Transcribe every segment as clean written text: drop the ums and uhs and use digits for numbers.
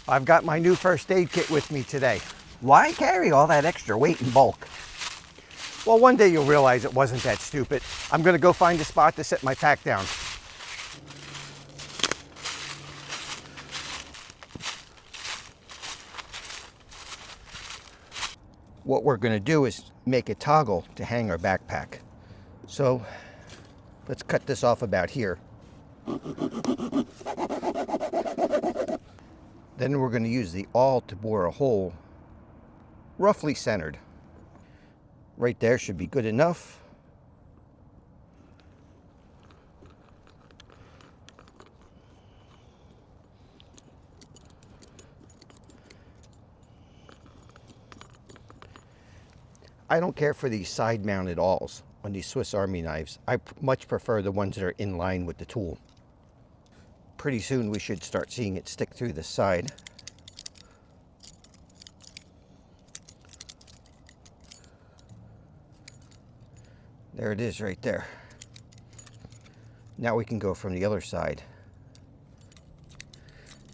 I've got my new first aid kit with me today. Why carry all that extra weight in bulk? Well, one day you'll realize it wasn't that stupid. I'm gonna go find a spot to set my pack down. What we're gonna do is make a toggle to hang our backpack. So let's cut this off about here. Then we're gonna use the awl to bore a hole roughly centered. Right there should be good enough. I don't care for these side-mounted awls on these Swiss Army knives. I much prefer the ones that are in line with the tool. Pretty soon we should start seeing it stick through the side. There it is right there. Now we can go from the other side.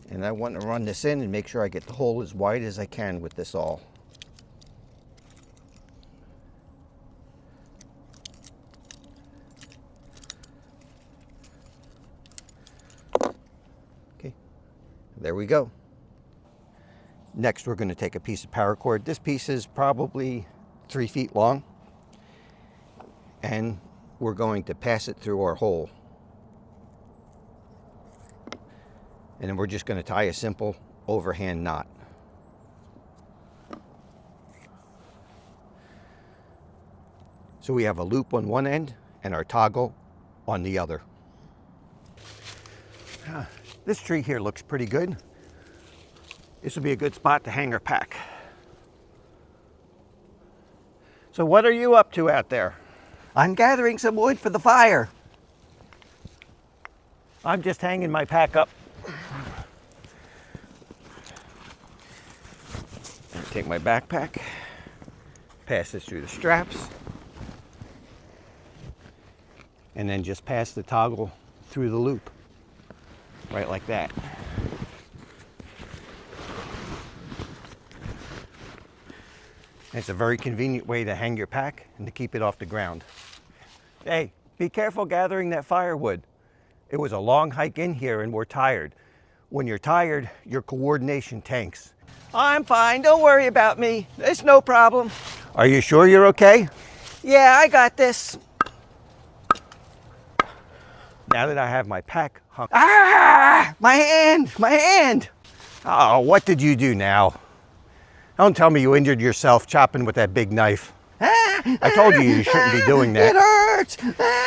And I want to run this in and make sure I get the hole as wide as I can with this awl. Okay, there we go. Next we're going to take a piece of paracord. This piece is probably 3 feet long. And we're going to pass it through our hole. And then we're just going to tie a simple overhand knot. So we have a loop on one end and our toggle on the other. This tree here looks pretty good. This would be a good spot to hang our pack. So what are you up to out there? I'm gathering some wood for the fire. I'm just hanging my pack up. Take my backpack, pass this through the straps, and then just pass the toggle through the loop, right like that. It's a very convenient way to hang your pack and to keep it off the ground. Hey, be careful gathering that firewood. It was a long hike in here and we're tired. When you're tired, your coordination tanks. I'm fine, don't worry about me. It's no problem. Are you sure you're okay? Yeah, I got this. Now that I have my pack hung. Ah! My hand! Oh, what did you do now? Don't tell me you injured yourself chopping with that big knife. I told you shouldn't be doing that. It hurts!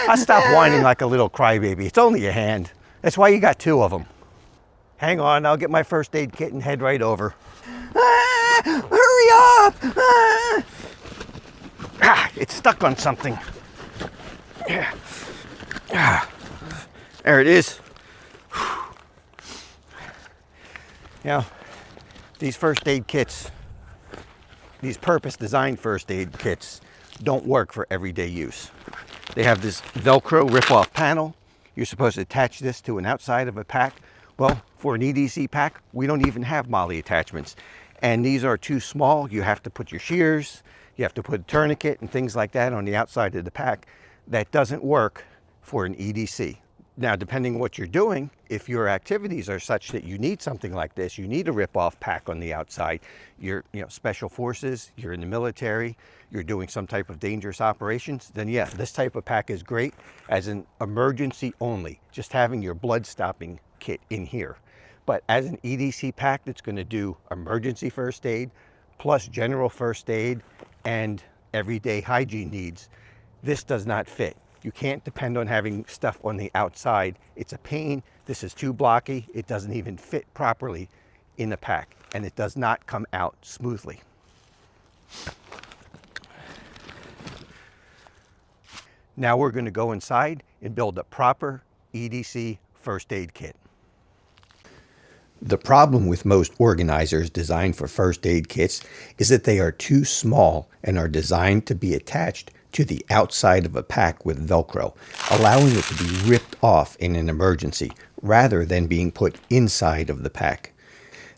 I'll stop whining like a little crybaby. It's only a hand. That's why you got 2 of them. Hang on, I'll get my first aid kit and head right over. Hurry up! It's stuck on something. There it is. Now, these first aid kits, these purpose-designed first aid kits don't work for everyday use. They have this Velcro rip-off panel. You're supposed to attach this to an outside of a pack. Well, for an EDC pack, we don't even have MOLLE attachments. And these are too small. You have to put your shears, you have to put a tourniquet and things like that on the outside of the pack. That doesn't work for an EDC. Now, depending on what you're doing, if your activities are such that you need something like this, you need a rip-off pack on the outside, you're special forces, you're in the military, you're doing some type of dangerous operations, then yeah, this type of pack is great as an emergency only, just having your blood stopping kit in here. But as an EDC pack that's going to do emergency first aid, plus general first aid and everyday hygiene needs, this does not fit. You can't depend on having stuff on the outside. It's a pain. This is too blocky. It doesn't even fit properly in the pack, and it does not come out smoothly. Now we're going to go inside and build a proper EDC first aid kit. The problem with most organizers designed for first aid kits is that they are too small and are designed to be attached to the outside of a pack with Velcro, allowing it to be ripped off in an emergency rather than being put inside of the pack.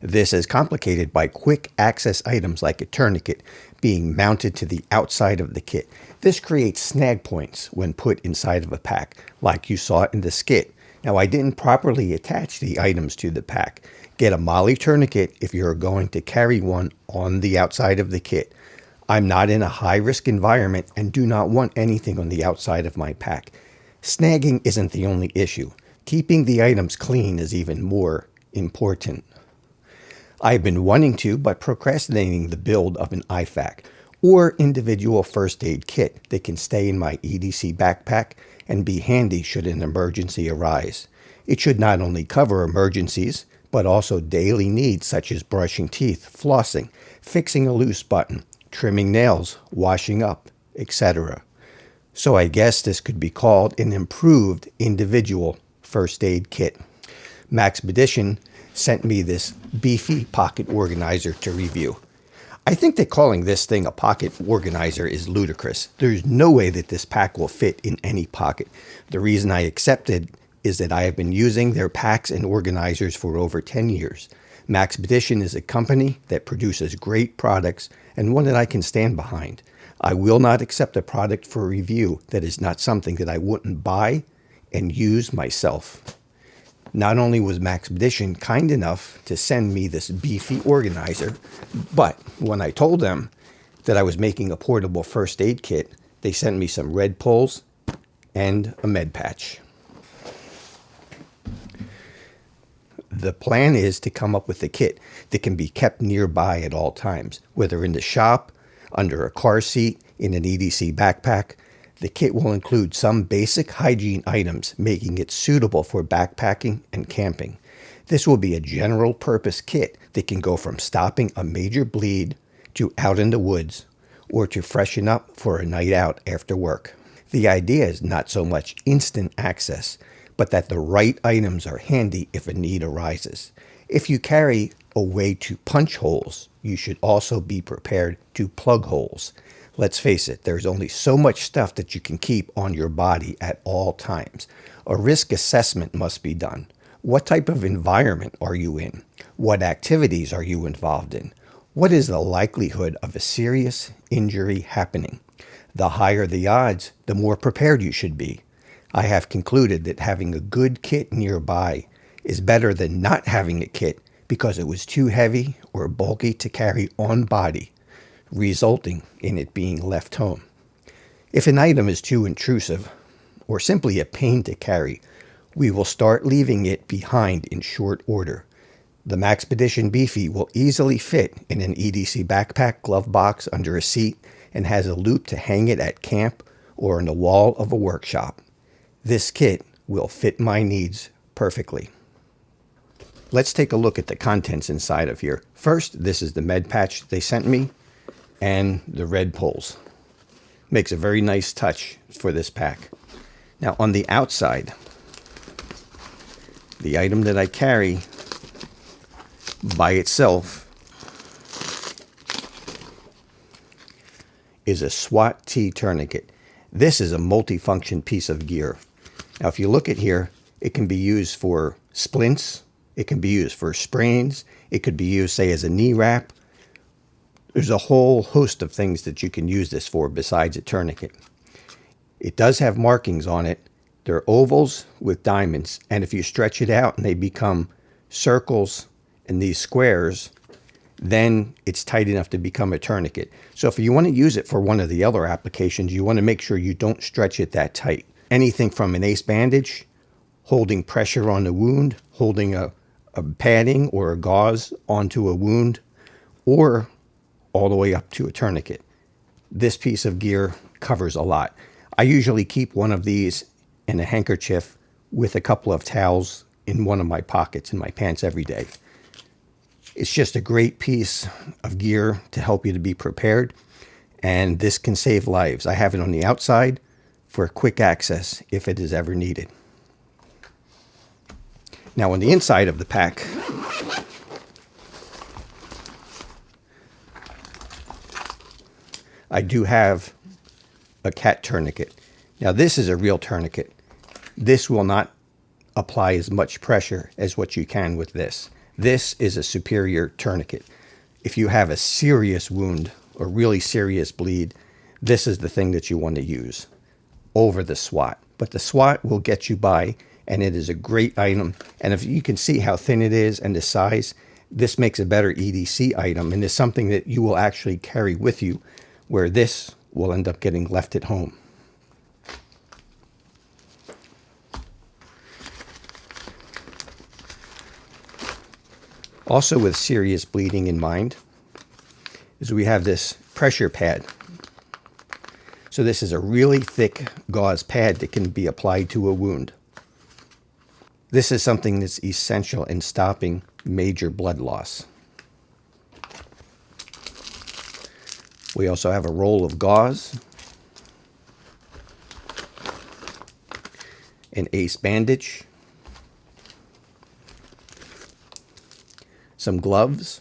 This is complicated by quick access items like a tourniquet being mounted to the outside of the kit. This creates snag points when put inside of a pack, like you saw in the skit. Now, I didn't properly attach the items to the pack. Get a MOLLE tourniquet if you're going to carry one on the outside of the kit. I'm not in a high-risk environment and do not want anything on the outside of my pack. Snagging isn't the only issue. Keeping the items clean is even more important. I've been wanting to, but procrastinating the build of an IFAK or individual first aid kit that can stay in my EDC backpack and be handy should an emergency arise. It should not only cover emergencies, but also daily needs such as brushing teeth, flossing, fixing a loose button, trimming nails, washing up, etc. So I guess this could be called an improved individual first aid kit. Maxpedition sent me this Beefy pocket organizer to review. I think that calling this thing a pocket organizer is ludicrous. There's no way that this pack will fit in any pocket. The reason I accepted is that I have been using their packs and organizers for over 10 years. Maxpedition is a company that produces great products and one that I can stand behind. I will not accept a product for review that is not something that I wouldn't buy and use myself. Not only was Maxpedition kind enough to send me this Beefy organizer, but when I told them that I was making a portable first aid kit, they sent me some red pulls and a med patch. The plan is to come up with a kit that can be kept nearby at all times, whether in the shop, under a car seat, in an EDC backpack. The kit will include some basic hygiene items, making it suitable for backpacking and camping. This will be a general purpose kit that can go from stopping a major bleed to out in the woods or to freshen up for a night out after work. The idea is not so much instant access, but that the right items are handy if a need arises. If you carry a way to punch holes, you should also be prepared to plug holes. Let's face it, there's only so much stuff that you can keep on your body at all times. A risk assessment must be done. What type of environment are you in? What activities are you involved in? What is the likelihood of a serious injury happening? The higher the odds, the more prepared you should be. I have concluded that having a good kit nearby is better than not having a kit because it was too heavy or bulky to carry on body, resulting in it being left home. If an item is too intrusive or simply a pain to carry, we will start leaving it behind in short order. The Maxpedition Beefy will easily fit in an EDC backpack glove box under a seat and has a loop to hang it at camp or on the wall of a workshop. This kit will fit my needs perfectly. Let's take a look at the contents inside of here. First, this is the med patch they sent me and the red pulls. Makes a very nice touch for this pack. Now on the outside, the item that I carry by itself is a SWAT T tourniquet. This is a multifunction piece of gear. Now if you look at here, it can be used for splints, it can be used for sprains, it could be used, say, as a knee wrap. There's a whole host of things that you can use this for besides a tourniquet. It does have markings on it. They're ovals with diamonds, and if you stretch it out and they become circles and these squares, then it's tight enough to become a tourniquet. So if you want to use it for one of the other applications, you want to make sure you don't stretch it that tight. Anything from an ace bandage, holding pressure on the wound, holding a padding or a gauze onto a wound, or all the way up to a tourniquet. This piece of gear covers a lot. I usually keep one of these in a handkerchief with a couple of towels in one of my pockets in my pants every day. It's just a great piece of gear to help you to be prepared, and this can save lives. I have it on the outside for quick access if it is ever needed. Now on the inside of the pack, I do have a cat tourniquet. Now this is a real tourniquet. This will not apply as much pressure as what you can with this. This is a superior tourniquet. If you have a serious wound or really serious bleed, this is the thing that you want to use over the swat. But the swat will get you by, and it is a great item. And if you can see how thin it is and the size, this makes a better EDC item, and is something that you will actually carry with you, where this will end up getting left at home. Also, with serious bleeding in mind, is we have this pressure pad. So this is a really thick gauze pad that can be applied to a wound. This is something that's essential in stopping major blood loss. We also have a roll of gauze, an ace bandage, some gloves.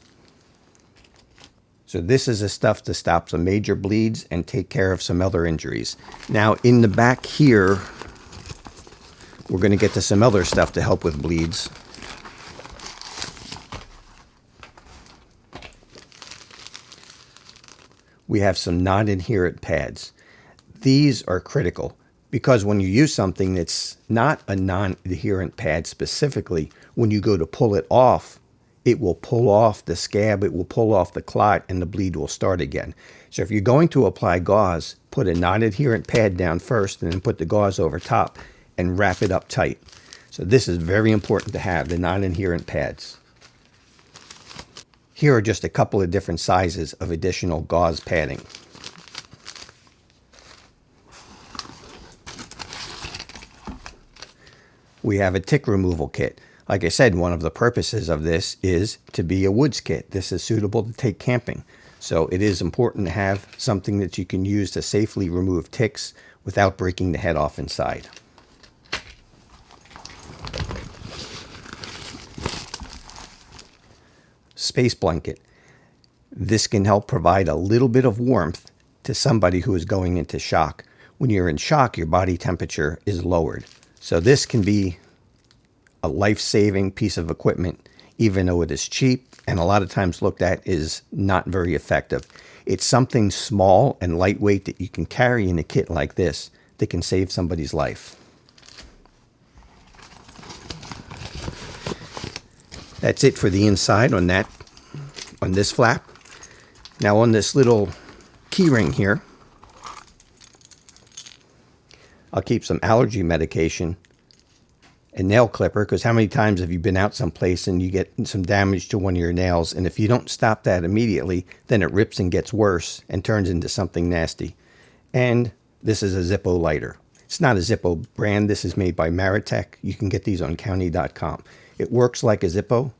So this is the stuff to stop some major bleeds and take care of some other injuries. Now in the back here, we're going to get to some other stuff to help with bleeds. We have some non-adherent pads. These are critical because when you use something that's not a non-adherent pad specifically, when you go to pull it off, it will pull off the scab, it will pull off the clot, and the bleed will start again. So if you're going to apply gauze, put a non-adherent pad down first and then put the gauze over top and wrap it up tight. So this is very important to have, the non-adherent pads. Here are just a couple of different sizes of additional gauze padding. We have a tick removal kit. Like I said, one of the purposes of this is to be a woods kit. This is suitable to take camping. So it is important to have something that you can use to safely remove ticks without breaking the head off inside. Space blanket. This can help provide a little bit of warmth to somebody who is going into shock. When you're in shock, your body temperature is lowered. So this can be a life-saving piece of equipment, even though it is cheap and a lot of times looked at is not very effective. It's something small and lightweight that you can carry in a kit like this that can save somebody's life. That's it for the inside on this flap. Now on this little key ring here, I'll keep some allergy medication, a nail clipper, because how many times have you been out someplace and you get some damage to one of your nails, and if you don't stop that immediately, then it rips and gets worse and turns into something nasty. And this is a Zippo lighter. It's not a Zippo brand. This is made by Maritech. You can get these on county.com. It works like a Zippo,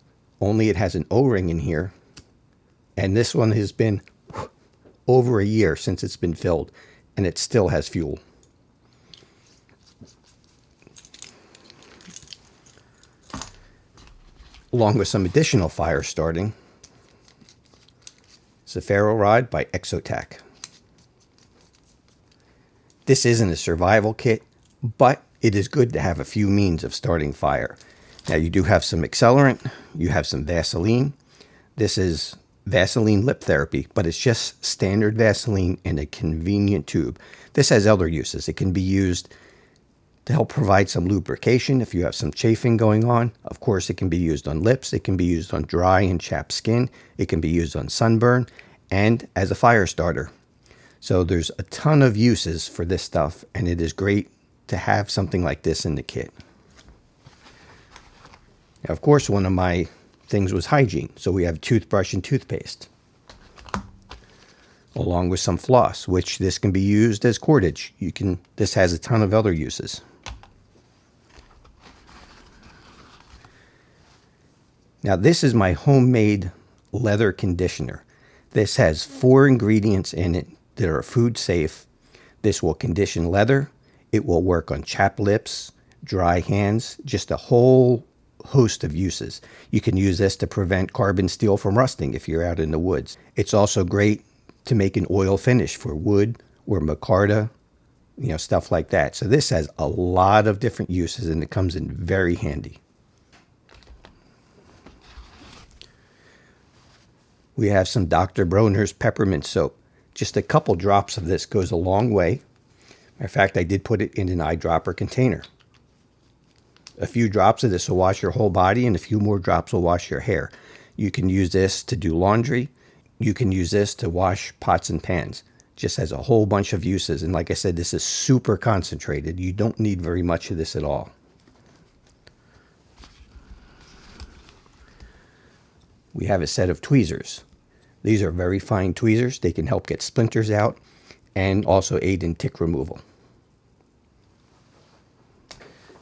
only it has an O-ring in here. And this one has been over a year since it's been filled, and it still has fuel. Along with some additional fire starting, it's a ferro rod by Exotac. This isn't a survival kit, but it is good to have a few means of starting fire. Now you do have some accelerant, you have some Vaseline. This is Vaseline lip therapy, but it's just standard Vaseline in a convenient tube. This has other uses. It can be used to help provide some lubrication if you have some chafing going on. Of course, it can be used on lips. It can be used on dry and chapped skin. It can be used on sunburn and as a fire starter. So there's a ton of uses for this stuff, and it is great to have something like this in the kit. Now, of course, one of my things was hygiene. So we have toothbrush and toothpaste, along with some floss, which this can be used as cordage. This has a ton of other uses. Now this is my homemade leather conditioner. This has 4 ingredients in it that are food safe. This will condition leather. It will work on chapped lips, dry hands, just a whole host of uses. You can use this to prevent carbon steel from rusting if you're out in the woods. It's also great to make an oil finish for wood or micarta, stuff like that. So this has a lot of different uses, and it comes in very handy. We have some Dr. Bronner's peppermint soap. Just a couple drops of this goes a long way. Matter of fact, I did put it in an eyedropper container. A few drops of this will wash your whole body, and a few more drops will wash your hair. You can use this to do laundry. You can use this to wash pots and pans. Just has a whole bunch of uses. And like I said, this is super concentrated. You don't need very much of this at all. We have a set of tweezers. These are very fine tweezers. They can help get splinters out and also aid in tick removal.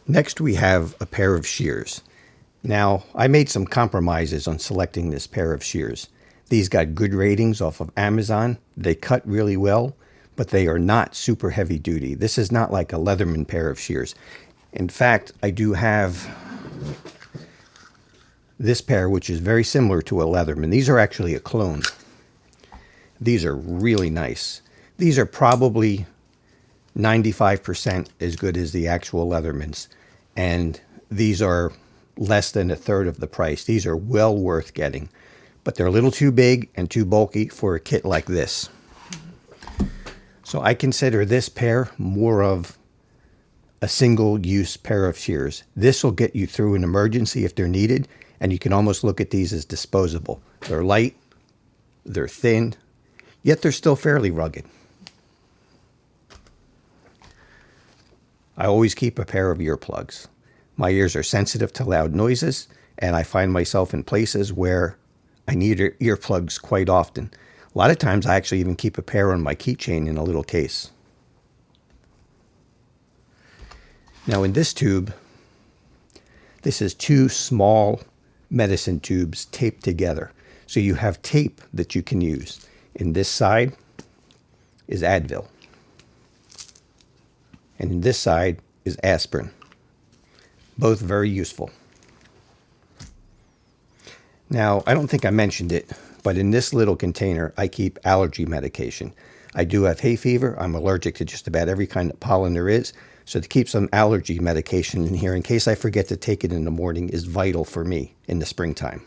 Next, we have a pair of shears. Now, I made some compromises on selecting this pair of shears. These got good ratings off of Amazon. They cut really well, but they are not super heavy duty. This is not like a Leatherman pair of shears. In fact, I do have this pair, which is very similar to a Leatherman. These are actually a clone. These are really nice. These are probably 95% as good as the actual Leathermans. And these are less than a third of the price. These are well worth getting. But they're a little too big and too bulky for a kit like this. So I consider this pair more of a single-use pair of shears. This will get you through an emergency if they're needed. And you can almost look at these as disposable. They're light, they're thin, yet they're still fairly rugged. I always keep a pair of earplugs. My ears are sensitive to loud noises, and I find myself in places where I need earplugs quite often. A lot of times I actually even keep a pair on my keychain in a little case. Now in this tube, this is two small medicine tubes taped together. So you have tape that you can use. In this side is Advil. And in this side is aspirin. Both very useful. Now, I don't think I mentioned it, but in this little container, I keep allergy medication. I do have hay fever. I'm allergic to just about every kind of pollen there is. So to keep some allergy medication in here in case I forget to take it in the morning is vital for me in the springtime.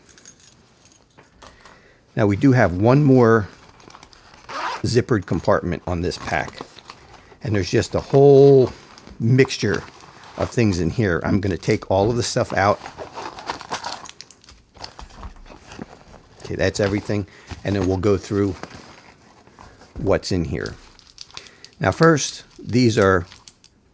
Now we do have one more zippered compartment on this pack. And there's just a whole mixture of things in here. I'm going to take all of the stuff out. Okay, that's everything. And then we'll go through what's in here. Now first, these are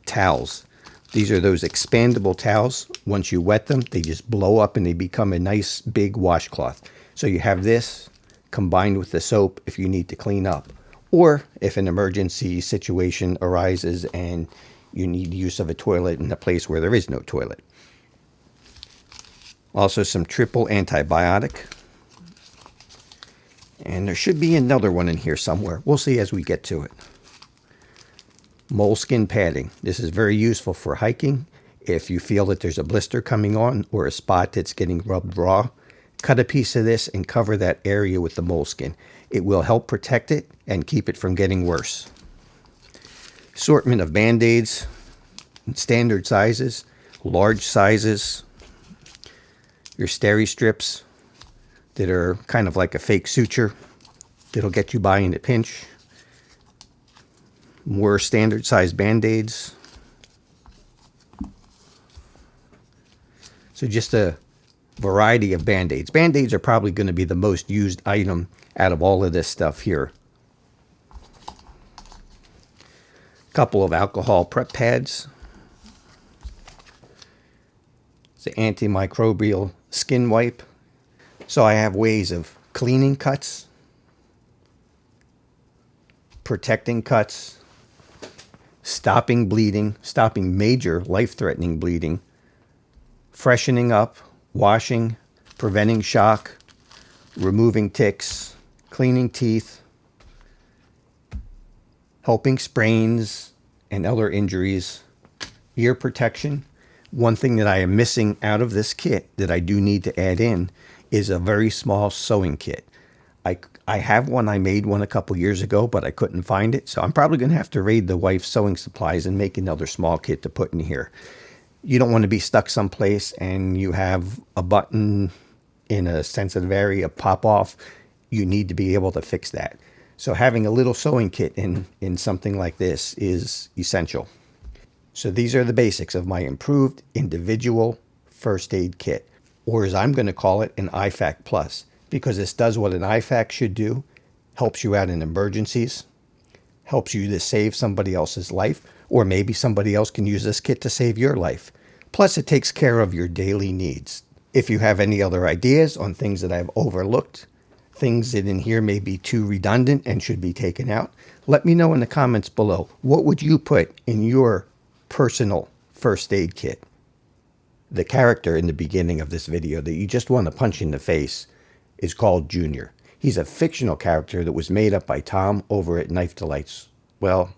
towels. These are those expandable towels. Once you wet them, they just blow up and they become a nice big washcloth. So you have this combined with the soap if you need to clean up, or if an emergency situation arises and you need use of a toilet in a place where there is no toilet. Also some triple antibiotic. And there should be another one in here somewhere. We'll see as we get to it. Moleskin padding. This is very useful for hiking. If you feel that there's a blister coming on or a spot that's getting rubbed raw, cut a piece of this and cover that area with the moleskin. It will help protect it and keep it from getting worse. Assortment of Band-Aids, standard sizes, large sizes, your steri strips that are kind of like a fake suture that'll get you by in a pinch. More standard size Band-Aids. So just a variety of Band-Aids. Band-Aids are probably going to be the most used item out of all of this stuff here. A couple of alcohol prep pads. It's an antimicrobial skin wipe. So I have ways of cleaning cuts, protecting cuts, stopping bleeding, stopping major life-threatening bleeding, freshening up, washing, preventing shock, removing ticks, cleaning teeth, helping sprains and other injuries, ear protection. One thing that I am missing out of this kit that I do need to add in is a very small sewing kit. I have one. I made one a couple years ago, but I couldn't find it. So I'm probably going to have to raid the wife's sewing supplies and make another small kit to put in here. You don't want to be stuck someplace and you have a button in a sensitive area pop off. you need to be able to fix that. So having a little sewing kit in something like this is essential. So these are the basics of my improved individual first aid kit, or as I'm going to call it, an IFAK Plus, because this does what an IFAK should do, helps you out in emergencies, helps you to save somebody else's life, or maybe somebody else can use this kit to save your life. Plus, it takes care of your daily needs. If you have any other ideas on things that I've overlooked, things that in here may be too redundant and should be taken out, let me know in the comments below. What would you put in your personal first aid kit? The character in the beginning of this video that you just want to punch in the face is called Junior. He's a fictional character that was made up by Tom over at Knife Delights. Well,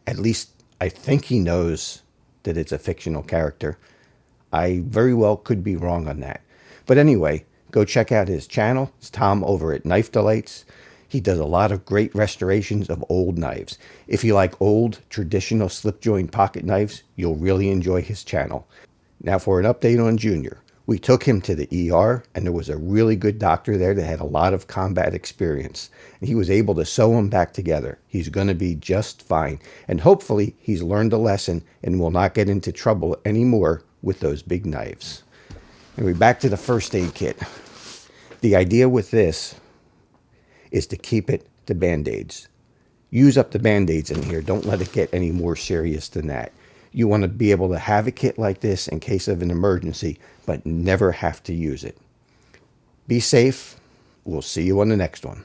at least I think he knows that it's a fictional character. I very well could be wrong on that. But anyway, go check out his channel. It's Tom over at Knife Delights. He does a lot of great restorations of old knives. If you like old, traditional slip joint pocket knives, you'll really enjoy his channel. Now for an update on Junior. We took him to the ER, and there was a really good doctor there that had a lot of combat experience. He was able to sew him back together. He's going to be just fine. And hopefully he's learned a lesson and will not get into trouble anymore with those big knives. Anyway, back to the first aid kit. The idea with this is to keep it to Band-Aids. Use up the Band-Aids in here. Don't let it get any more serious than that. You want to be able to have a kit like this in case of an emergency, but never have to use it. Be safe. We'll see you on the next one.